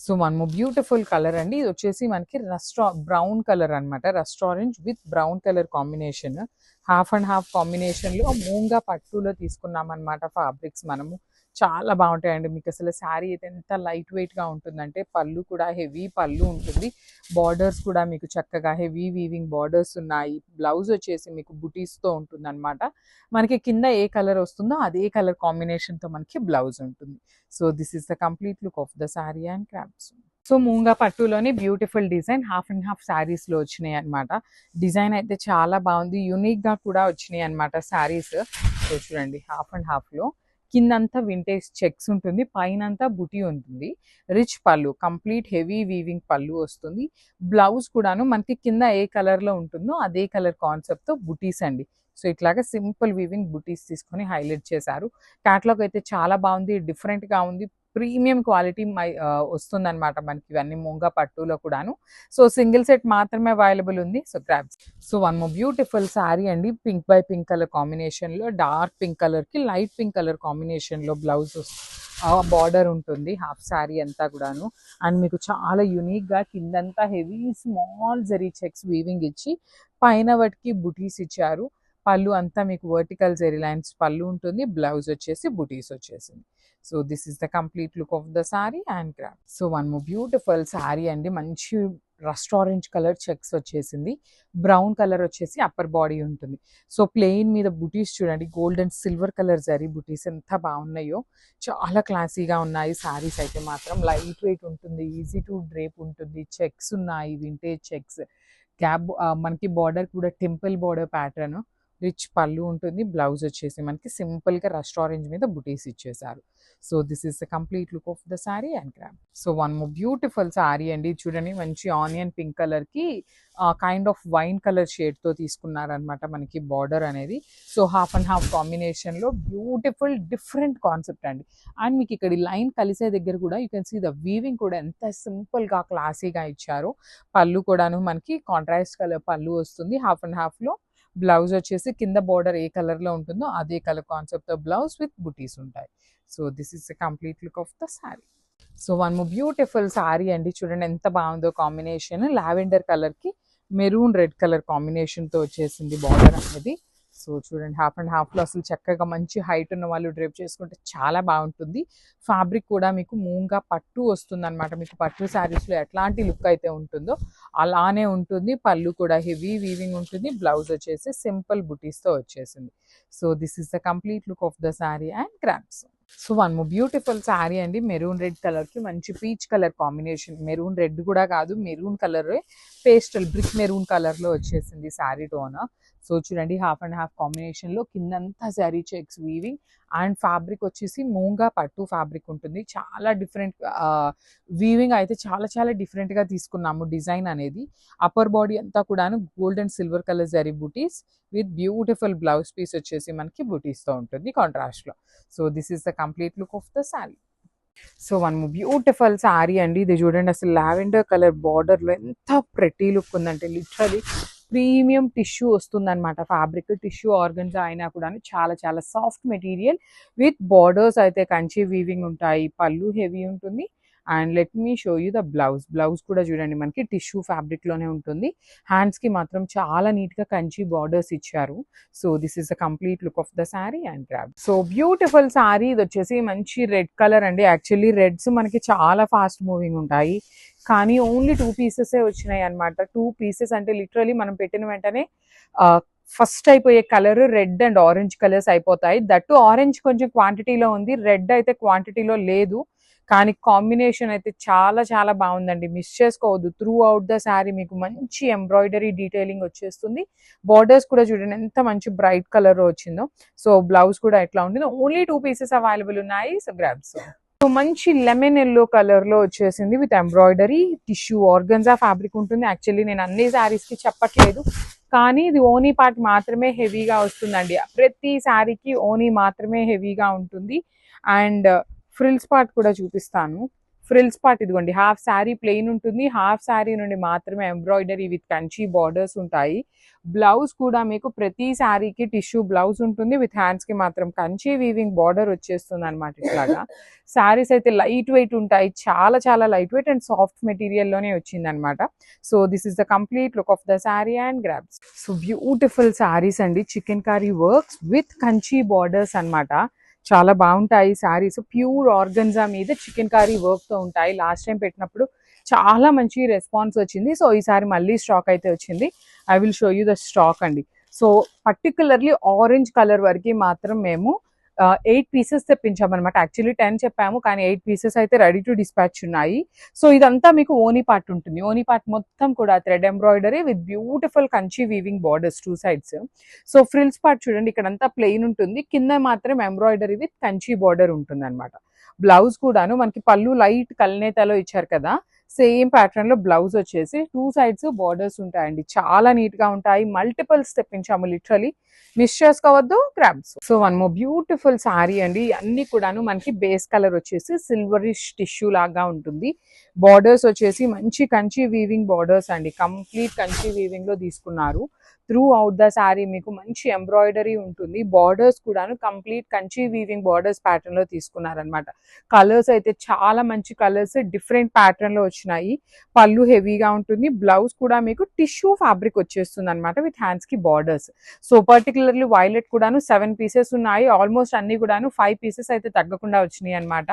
So one more beautiful colour అండి. ఇది వచ్చేసి మనకి బ్రౌన్ కలర్ అనమాట. Rust orange with brown colour combination. Half and half కాంబినేషన్లో మూంగా పట్టులో తీసుకున్నాం అనమాట ఫ్యాబ్రిక్స్ మనము. చాలా బాగుంటాయండి. మీకు అసలు శారీ అయితే ఎంత లైట్ వెయిట్గా ఉంటుందంటే పళ్ళు కూడా హెవీ పళ్ళు ఉంటుంది. బార్డర్స్ కూడా మీకు చక్కగా హెవీ వీవింగ్ బార్డర్స్ ఉన్నాయి. బ్లౌజ్ వచ్చేసి మీకు బుటీస్తో ఉంటుంది అనమాట. మనకి కింద ఏ కలర్ వస్తుందో అదే కలర్ కాంబినేషన్తో మనకి బ్లౌజ్ ఉంటుంది. So this is the complete look of the sari and crafts. So మూంగా పట్టులోని beautiful design half and half శారీస్లో వచ్చినాయి అనమాట. డిజైన్ అయితే చాలా బాగుంది. యూనిక్గా కూడా వచ్చినాయి అనమాట శారీస్. సో చూడండి హాఫ్ అండ్ హాఫ్లో కిందంతా వింటేజ్ చెక్స్ ఉంటుంది, పైనంతా బుటీ ఉంటుంది. రిచ్ పళ్ళు, కంప్లీట్ హెవీ వీవింగ్ పళ్ళు వస్తుంది. బ్లౌజ్ కూడాను మనకి కింద ఏ కలర్లో ఉంటుందో అదే కలర్ కాన్సెప్ట్తో బుటీస్ అండి. సో ఇట్లాగా సింపుల్ వీవింగ్ బుటీస్ తీసుకొని హైలైట్ చేశారు. క్యాటలాగ్ అయితే చాలా బాగుంది, డిఫరెంట్గా ఉంది. ప్రీమియం క్వాలిటీ వస్తుందన్నమాట మనకి ఇవన్నీ మూంగా పట్టులో కూడాను. సో సింగిల్ సెట్ మాత్రమే అవైలబుల్ ఉంది. So grabs. So one more beautiful sari అండి. పింక్ బై పింక్ కలర్ కాంబినేషన్లో డార్క్ పింక్ కలర్కి లైట్ పింక్ కలర్ కాంబినేషన్లో బ్లౌజ్ బార్డర్ ఉంటుంది హాఫ్ శారీ అంతా కూడాను. అండ్ మీకు చాలా యూనిక్గా కిందంతా heavy small zari checks weaving ఇచ్చి పైన వాటికి బుటీస్ ఇచ్చారు. పళ్ళు అంతా మీకు వర్టికల్ జెరీ లైన్స్ పళ్ళు ఉంటుంది. బ్లౌజ్ వచ్చేసి బుటీస్ వచ్చేసింది. So this is the complete look of the sari and craft. So one more beautiful sari అండి. మంచి రస్ట్ ఆరెంజ్ కలర్ చెక్స్ వచ్చేసింది. బ్రౌన్ కలర్ వచ్చేసి అప్పర్ బాడీ ఉంటుంది. సో ప్లెయిన్ మీద బుటీస్ చూడండి, gold and silver colour zari బుటీస్ ఎంత బాగున్నాయో. చాలా క్లాసీగా ఉన్నాయి శారీస్ అయితే మాత్రం. లైట్ వెయిట్ ఉంటుంది, ఈజీ టు డ్రేప్ ఉంటుంది. చెక్స్ ఉన్నాయి, వింటేజ్ చెక్స్. గ్యాప్ మనకి బార్డర్ కూడా టెంపుల్ బార్డర్ ప్యాటర్న్. రిచ్ పళ్ళు ఉంటుంది. బ్లౌజ్ వచ్చేసి మనకి సింపుల్గా రస్ట్ ఆరెంజ్ మీద బుటీస్ ఇచ్చేసారు. So this is the complete look of the sari and craft. So one more beautiful sari అండి. చూడండి మంచి ఆనియన్ పింక్ కలర్కి కైండ్ ఆఫ్ వైన్ కలర్ షేడ్తో తీసుకున్నారనమాట మనకి బార్డర్ అనేది. సో హాఫ్ అండ్ హాఫ్ కాంబినేషన్లో బ్యూటిఫుల్ డిఫరెంట్ కాన్సెప్ట్ అండి. అండ్ మీకు ఇక్కడ లైన్ కలిసే దగ్గర కూడా you can see the weaving కూడా ఎంత సింపుల్గా క్లాసీగా ఇచ్చారో. పళ్ళు కూడాను మనకి కాంట్రాస్ట్ కలర్ పళ్ళు వస్తుంది. హాఫ్ అండ్ హాఫ్లో బ్లౌజ్ వచ్చేసి కింద బార్డర్ ఏ కలర్లో ఉంటుందో అదే కలర్ కాన్సెప్ట్తో బ్లౌజ్ విత్ బుటీస్ ఉంటాయి. So this is the complete look of the sari. So one more beautiful sari అండి. చూడండి ఎంత బాగుందో కాంబినేషన్. లావెండర్ కలర్కి మెరూన్ రెడ్ కలర్ కాంబినేషన్తో వచ్చేసింది బార్డర్ అనేది. సో చూడండి హాఫ్ అండ్ హాఫ్లో అసలు చక్కగా మంచి హైట్ ఉన్న వాళ్ళు డ్రేప్ చేసుకుంటే చాలా బాగుంటుంది. ఫ్యాబ్రిక్ కూడా మీకు మూంగా పట్టు వస్తుంది అనమాట. మీకు పట్టు శారీస్లో ఎట్లాంటి లుక్ అయితే ఉంటుందో అలానే ఉంటుంది. పళ్ళు కూడా హెవీ వీవింగ్ ఉంటుంది. బ్లౌజ్ వచ్చేసి సింపుల్ బుటీస్తో వచ్చేసింది. So this is the complete look of the sari and crafts. So one more beautiful sari అండి. మెరూన్ రెడ్ కలర్కి మంచి peach colour combination. Maroon red కూడా కాదు, maroon colour pastel brick maroon కలర్లో వచ్చేసింది శారీ టోన్. సో చూడండి హాఫ్ అండ్ హాఫ్ కాంబినేషన్లో కిందంతా zari checks weaving and fabric వచ్చేసి మూంగా పట్టు ఫ్యాబ్రిక్ ఉంటుంది. చాలా డిఫరెంట్ వీవింగ్ అయితే చాలా చాలా డిఫరెంట్గా తీసుకున్నాము డిజైన్ అనేది. అప్పర్ బాడీ అంతా కూడాను gold and silver colour zari buttis with beautiful blouse piece వచ్చేసి మనకి బుటీస్తో ఉంటుంది కాంట్రాస్ట్లో. So this is the complete look of the sari. So one beautiful sari అండి. ఇది చూడండి అసలు లావెండర్ కలర్ బార్డర్లో ఎంత ప్రెటీ లుక్ ఉందంటే లిటరలీ ప్రీమియం టిష్యూ వస్తుందన్నమాట. ఫ్యాబ్రిక్ టిష్యూ ఆర్గన్జా అయినా కూడా చాలా చాలా సాఫ్ట్ మెటీరియల్ విత్ బార్డర్స్ అయితే కంచి వీవింగ్ ఉంటాయి. పళ్ళు హెవీ ఉంటుంది. And let me show you the blouse. Blouse కూడా చూడండి మనకి టిష్యూ ఫ్యాబ్రిక్లోనే ఉంటుంది. హ్యాండ్స్కి మాత్రం చాలా నీట్గా కంచి బార్డర్స్ ఇచ్చారు. So this is the complete look of the sari and craft. So beautiful sari. ఇది వచ్చేసి మంచి రెడ్ కలర్ అండి. యాక్చువల్లీ రెడ్స్ మనకి చాలా ఫాస్ట్ మూవింగ్ ఉంటాయి, కానీ ఓన్లీ 2 పీసెసే వచ్చినాయి అనమాట. 2 పీసెస్ అంటే లిటరలీ మనం పెట్టిన వెంటనే ఫస్ట్ అయిపోయే colour red and orange colours అయిపోతాయి. దట్టు ఆరెంజ్ కొంచెం క్వాంటిటీలో ఉంది, రెడ్ అయితే క్వాంటిటీలో లేదు. కానీ కాంబినేషన్ అయితే చాలా చాలా బాగుందండి. మిస్ చేసుకోవద్దు. త్రూ అవుట్ ద శారీ మీకు మంచి ఎంబ్రాయిడరీ డీటెయిలింగ్ వచ్చేస్తుంది. బార్డర్స్ కూడా చూడండి ఎంత మంచి బ్రైట్ కలర్ వచ్చిందో. సో బ్లౌజ్ కూడా ఎట్లా ఉంటుందో. ఓన్లీ 2 పీసెస్ అవైలబుల్ ఉన్నాయి. So grabs. సో మంచి లెమన్ ఎల్లో కలర్లో వచ్చేసింది with embroidery. Tissue organza fabric ఉంటుంది. యాక్చువల్లీ నేను అన్ని శారీస్కి చెప్పట్లేదు, కానీ ఇది ఓనీ పార్ట్ మాత్రమే హెవీగా వస్తుందండి. ప్రతి శారీకి ఓనీ మాత్రమే హెవీగా ఉంటుంది. అండ్ ఫ్రిల్స్ పార్ట్ కూడా చూపిస్తాను. ఫ్రిల్స్ పార్ట్ ఇదిగోండి, హాఫ్ శారీ ప్లెయిన్ ఉంటుంది, హాఫ్ శారీ నుండి మాత్రమే ఎంబ్రాయిడరీ విత్ కంచి బార్డర్స్ ఉంటాయి. బ్లౌజ్ కూడా మీకు ప్రతి శారీకి టిష్యూ బ్లౌజ్ ఉంటుంది, విత్ హ్యాండ్స్ కి మాత్రం కంచి వీవింగ్ బార్డర్ వచ్చేస్తుంది అనమాట. ఇట్లాగా శారీస్ అయితే లైట్ వెయిట్ ఉంటాయి, చాలా చాలా light weight and soft material లోనే వచ్చింది అనమాట. So this is the complete look of the sari and grabs. So beautiful saris అండి, chicken curry works with Kanchi borders అన్నమాట. చాలా బాగుంటాయి శారీస్, ప్యూర్ ఆర్గన్జా మీద చికెన్ కర్రీ వర్క్ తో ఉంటాయి. లాస్ట్ టైం పెట్టినప్పుడు చాలా మంచి రెస్పాన్స్ వచ్చింది. సో ఈసారి మళ్ళీ స్టాక్ అయితే వచ్చింది. I will show you the stock అండి. సో పర్టికులర్లీ ఆరెంజ్ కలర్ వరకు మాత్రం మేము 8 పీసెస్ తెప్పించామన్నమాట. యాక్చువల్లీ 10 చెప్పాము, కానీ 8 పీసెస్ అయితే రెడీ టు డిస్పాచ్ ఉన్నాయి. సో ఇదంతా మీకు ఓనీ పార్ట్ ఉంటుంది. ఓనీ పార్ట్ మొత్తం కూడా thread embroidery with beautiful Kanchi weaving borders 2 sides. So frills part చూడండి, ఇక్కడంతా ప్లెయిన్ ఉంటుంది, కింద మాత్రం ఎంబ్రాయిడరీ విత్ కంచి బార్డర్ ఉంటుంది అనమాట. బ్లౌజ్ కూడాను మనకి పళ్ళు లైట్ కల్నేతలో ఇచ్చారు కదా, సేమ్ ప్యాటర్న్ లో బ్లౌజ్ వచ్చేసి 2 సైడ్స్ బార్డర్స్ ఉంటాయండి. చాలా నీట్ గా ఉంటాయి. మల్టిపుల్స్ తెప్పించాము, లిటరలీ మిస్ చేసుకోవద్దు grabs. So one more beautiful sari అండి. అన్ని కూడాను మనకి బేస్ కలర్ వచ్చేసి సిల్వరిష్ టిష్యూ లాగా ఉంటుంది. బార్డర్స్ వచ్చేసి మంచి కంచి వీవింగ్ బార్డర్స్ అండి, కంప్లీట్ కంచి వీవింగ్ లో తీసుకున్నారు. త్రూ అవుట్ ద శారీ మీకు మంచి ఎంబ్రాయిడరీ ఉంటుంది. బార్డర్స్ కూడాను complete Kanchi weaving borders pattern లో తీసుకున్నారనమాట. కలర్స్ అయితే చాలా మంచి కలర్స్, డిఫరెంట్ ప్యాటర్న్ లో వచ్చినాయి. పళ్ళు హెవీగా ఉంటుంది. బ్లౌజ్ కూడా మీకు టిష్యూ ఫ్యాబ్రిక్ వచ్చేస్తుంది అనమాట, విత్ హ్యాండ్స్ కి బార్డర్స్. సో పర్టికులర్లీ వైలెట్ కూడాను 7 పీసెస్ ఉన్నాయి. ఆల్మోస్ట్ అన్ని కూడాను 5 పీసెస్ అయితే తగ్గకుండా వచ్చినాయి అనమాట.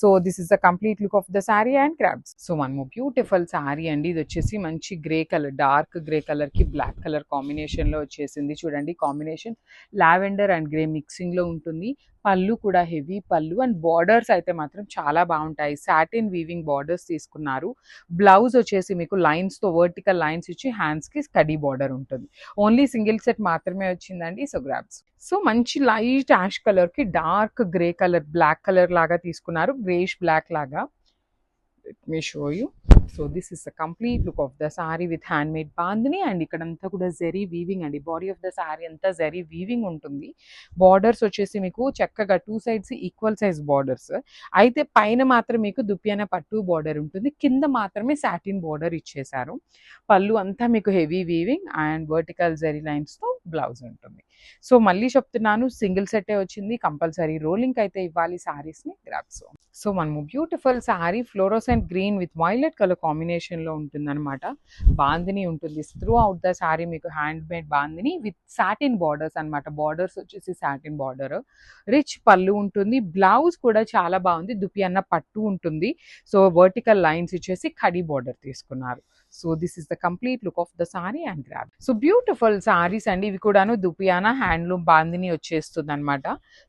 So this is the complete look of the sari and crabs. So one more beautiful sari అండి. ఇది వచ్చేసి మంచి grey colour, dark grey colour కి బ్లాక్ కలర్ కాంబినేషన్ లో వచ్చేసింది. చూడండి combination lavender and grey mixing లో ఉంటుంది. పళ్ళు కూడా హెవీ పళ్ళు అండ్ బార్డర్స్ అయితే మాత్రం చాలా బాగుంటాయి. సాటిన్ వీవింగ్ బార్డర్స్ తీసుకున్నారు. బ్లౌజ్ వచ్చేసి మీకు లైన్స్ తో వర్టికల్ లైన్స్ ఇచ్చి హ్యాండ్స్ కి స్టడీ బార్డర్ ఉంటుంది. ఓన్లీ సింగిల్ సెట్ మాత్రమే వచ్చిందండి. So grabs. సో మంచి లైట్ యాష్ కలర్ కి dark grey colour, black colour లాగా తీసుకున్నారు, గ్రేష్ బ్లాక్ లాగా. Let me show you. So this is the complete look of the saree with handmade bandhani, and ikkadanta kuda zari weaving andi. Body of the saree anta zari weaving untundi. Borders vachesi meeku chakkaga 2 sides equal size borders. Aithe paina matram meeku dupyana pattu border untundi, kinda matrame satin border ichesaru. Pallu anta meeku heavy weaving and vertical zari lines tho blouse untundi. So మళ్ళీ చెప్తున్నాను, single సెట్టే వచ్చింది. Compulsory rolling అయితే ఇవ్వాలి సారీస్ ని. Grabs. So మనము beautiful sari fluorescent green with violet colour combination లో ఉంటుంది అనమాట. బాందిని ఉంటుంది త్రూ అవుట్ ద శారీ, మీకు hand made bandhani with satin borders అనమాట. బార్డర్స్ వచ్చేసి సాటిన్ బార్డర్, రిచ్ పళ్ళు ఉంటుంది. బ్లౌజ్ కూడా చాలా బాగుంది, దుపియన్న పట్టు ఉంటుంది. సో వర్టికల్ లైన్స్ ఇచ్చేసి కడి బార్డర్ తీసుకున్నారు. So this is the complete look of the sorry and grab. So beautiful saris అండి, ఇవి కూడాను దుపియానా హ్యాండ్లూమ్ బాందిని వచ్చేస్తుంది అనమాట.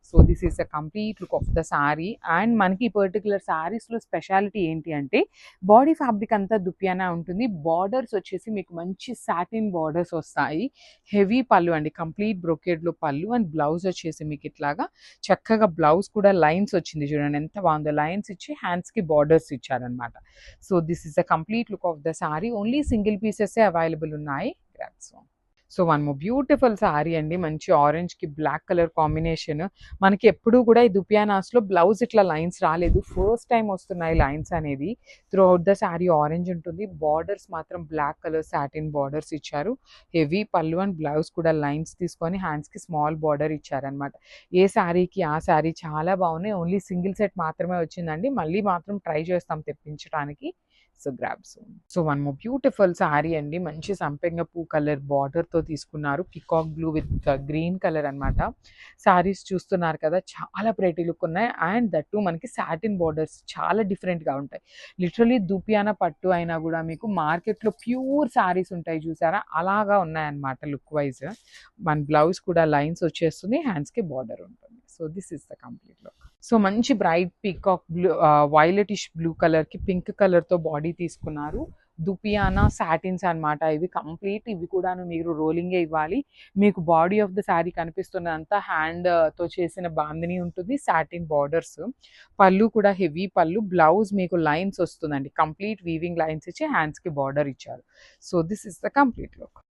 So this is the complete look of the sorry. And మనకి పర్టికులర్ సారీస్ లో స్పెషాలిటీ ఏంటి అంటే బాడీ ఫ్యాబ్రిక్ అంతా దుపియానా ఉంటుంది. బార్డర్స్ వచ్చేసి మీకు మంచి సాటిన్ బార్డర్స్ వస్తాయి. హెవీ పళ్ళు అండి, కంప్లీట్ బ్రొకేడ్ లో పళ్ళు. అండ్ బ్లౌజ్ వచ్చేసి మీకు ఇట్లాగా చక్కగా బ్లౌజ్ కూడా లైన్స్ వచ్చింది, చూడండి ఎంత బాగుందో. లైన్స్ ఇచ్చి హ్యాండ్స్ కి బార్డర్స్ ఇచ్చారనమాట. So this is the complete look of the sari. Only single pieces available ఉన్నాయి. So one more beautiful sari అండి, మంచి ఆరెంజ్ కి బ్లాక్ కలర్ కాంబినేషన్. మనకి ఎప్పుడు కూడా ఈ దుపియానాస్ లో బ్లౌజ్ ఇట్లా లైన్స్ రాలేదు, ఫస్ట్ టైం వస్తున్నాయి లైన్స్ అనేది. Through out the sorry orange ఉంటుంది. బార్డర్స్ మాత్రం బ్లాక్ కలర్ సాటిన్ బార్డర్స్ ఇచ్చారు. హెవీ పళ్ళు అండ్ బ్లౌజ్ కూడా లైన్స్ తీసుకొని హ్యాండ్స్ కి స్మాల్ బార్డర్ ఇచ్చారనమాట. ఏ శారీకి ఆ శారీ చాలా బాగున్నాయి. ఓన్లీ సింగిల్ సెట్ మాత్రమే వచ్చిందండి, మళ్ళీ మాత్రం ట్రై చేస్తాం తెప్పించడానికి. So grabs. So one more beautiful sari అండి, మంచి సంపెంగ పూ కలర్ బార్డర్ తో తీసుకున్నారు. Peacock blue with green colour అనమాట. సారీస్ చూస్తున్నారు కదా, చాలా ప్రెటీ లుక్ ఉన్నాయి. అండ్ దట్టు మనకి సాటిన్ బార్డర్స్ చాలా డిఫరెంట్ గా ఉంటాయి. లిటరలీ దుపియానా పట్టు అయినా కూడా మీకు మార్కెట్ లో ప్యూర్ సారీస్ ఉంటాయి చూసారా, అలాగా ఉన్నాయన్నమాట లుక్ వైజ్. మన బ్లౌజ్ కూడా లైన్స్ వచ్చేస్తుంది, హ్యాండ్స్ కి బార్డర్ ఉంటుంది. So this is the complete look. So మంచి bright peacock blue, violetish blue colour కి పింక్ కలర్ తో బాడీ తీసుకున్నారు. దుపియానా సాటిన్స్ అన్నమాట ఇవి కంప్లీట్. ఇవి కూడా మీరు రోలింగే ఇవ్వాలి. మీకు బాడీ ఆఫ్ ద శారీ కనిపిస్తున్నంత హ్యాండ్ తో చేసిన బాందిని ఉంటుంది, సాటిన్ బార్డర్స్. పళ్ళు కూడా హెవీ పళ్ళు. బ్లౌజ్ మీకు లైన్స్ వస్తుందండి, కంప్లీట్ వీవింగ్ లైన్స్ ఇచ్చి హ్యాండ్స్ కి బార్డర్ ఇచ్చారు. So this is the complete look.